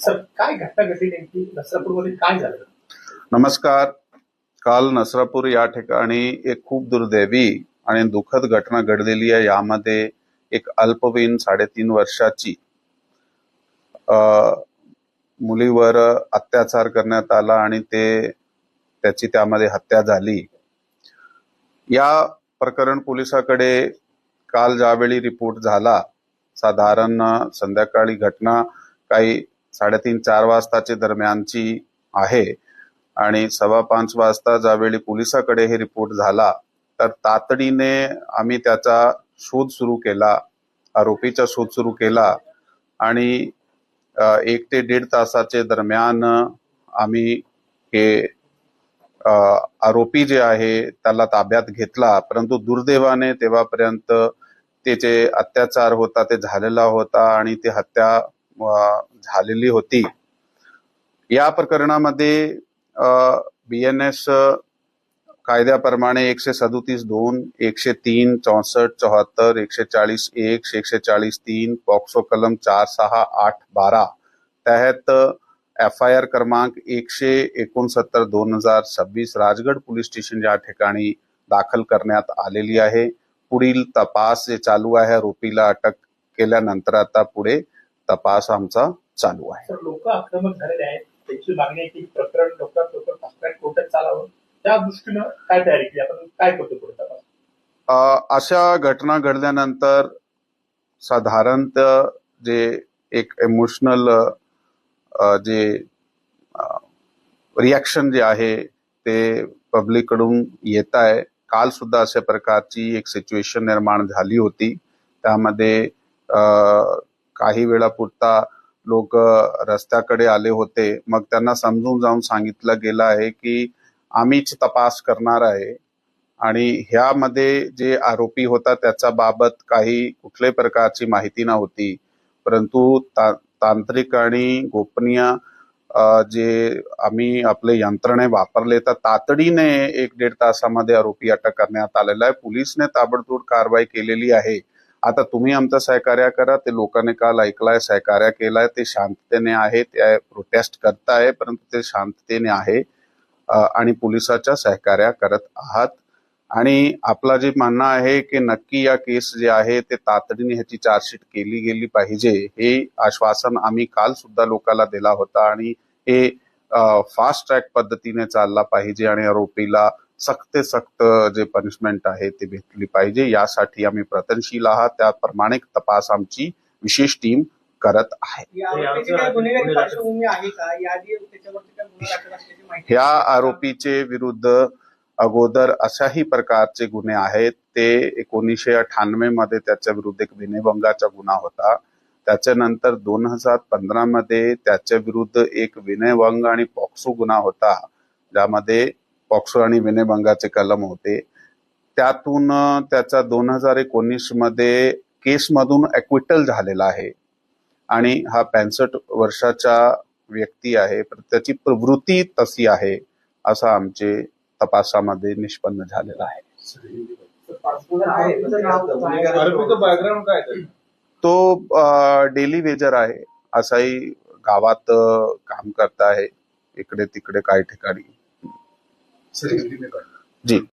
Sir, काय घटना घडली नेमकी नसरापूरमध्ये काय झालं? नमस्कार. काल नसरापूर या ठिकाणी एक खूप दुर्दैवी आणि दुःखद घटना घडलेली आहे. यामध्ये एक अल्पवयीन 3.5 वर्षाची मुलीवर अत्याचार करण्यात आला आणि त्याची त्यामध्ये हत्या झाली. या प्रकरण पोलिसाकडे काल ज्यावेळी रिपोर्ट झाला, साधारण संध्याकाळी घटना काही 3:30-4 वाजताच्या दरम्यानची आहे आणि 4:15 वाजता ज्यावेळी पोलिसाकडे हे रिपोर्ट झाला तर तातडीने आम्ही त्याचा शोध सुरू केला, आरोपीचा शोध सुरू केला आणि 1 ते 1.5 तासाचे दरम्यान आम्ही हे आरोपी जे आहे त्याला ताब्यात घेतला. परंतु दुर्दैवाने तेव्हापर्यंत त्याचे अत्याचार होता ते झालेला होता आणि ती हत्या झालेली होती. या प्रकरणामध्ये BNS कायद्याप्रमाणे 137(2), 103, 64, 74, 140(1), 140(3), पॉक्सो कलम 4, 6, 8, 12 तहत FIR क्रमांक 169/2026 राजगड पोलीस स्टेशन या ठिकाणी दाखल करण्यात आलेली आहे. पुढील तपास जे चालू आहे, आरोपीला अटक केल्यानंतर आता पुढे तपास आमचा चालू आहे. लोक आक्रमक झालेले आहेत, त्याची मागणी आहे की प्रकरण लवकरात लवकर फास्ट ट्रॅक कोर्टात चालावं. त्या दृष्टीनं काय तयारी केली, आपण काय करतो पुढे तपास? अशा घटना घडल्यानंतर साधारणतः जे एक इमोशनल जे रिॲक्शन जे आहे ते पब्लिक कडून येत आहे. काल सुद्धा अशा प्रकारची एक सिच्युएशन निर्माण झाली होती. त्यामध्ये काही वेळापुरता लोक रस्त्याकडे आले होते. मग त्यांना समजून जाऊन सांगितलं गेलं आहे की आम्हीच तपास करणार आहे आणि ह्यामध्ये जे आरोपी होता त्याच्या बाबत काही कुठल्याही प्रकारची माहिती नव्हती. परंतु तांत्रिक आणि गोपनीय जे आम्ही आपले यंत्रणे वापरले तर तातडीने 1-1.5 तासामध्ये आरोपी अटक करण्यात आलेला आहे. पोलिसने ताबडतोब कारवाई केलेली आहे. आता तुम्ही आमचं सहकार्य करा. ते लोकांनी काल ऐकलाय, सहकार्य केलाय, ते शांततेने आहे, ते प्रोटेस्ट करताय, परंतु ते शांततेने आहे आणि पोलिसाच्या सहकार्य करत आहात. आणि आपला जे म्हणणं आहे की नक्की या केस जे आहे ते तातडीने ह्याची चार्जशीट केली गेली पाहिजे, हे आश्वासन आम्ही काल सुद्धा लोकांना दिला होता आणि हे फास्ट ट्रॅक पद्धतीने चालला पाहिजे आणि आरोपीला सक्त जे पनिशमेंट आहे ते भेटली पाहिजे. यासाठी आम्ही प्रयत्नशील आहात. त्याप्रमाणे तपास आमची विशेष टीम करत आहे. ह्या आरोपीचे विरुद्ध अगोदर अशाही प्रकारचे गुन्हे आहेत. ते 1998 मध्ये त्याच्या विरुद्ध एक विनयभंगाचा गुन्हा होता. त्याच्यानंतर 2015 मध्ये त्याच्या विरुद्ध एक विनयभंग आणि पॉक्सो गुन्हा होता, ज्यामध्ये पॉक्सो आणि विनयभंगाचे कलम होते. त्यातून त्याचा 2019 मध्ये केसमधून ॲक्विटल झालेला आहे आणि हा 65 वर्षाचा व्यक्ती आहे. त्याची प्रवृत्ती तशी आहे असं आमचे तपासामध्ये निष्पन्न झालेलं आहे. तो डेली वेजर आहे, असाही गावात काम करता आहे, इकडे तिकडे काही ठिकाणी. जी.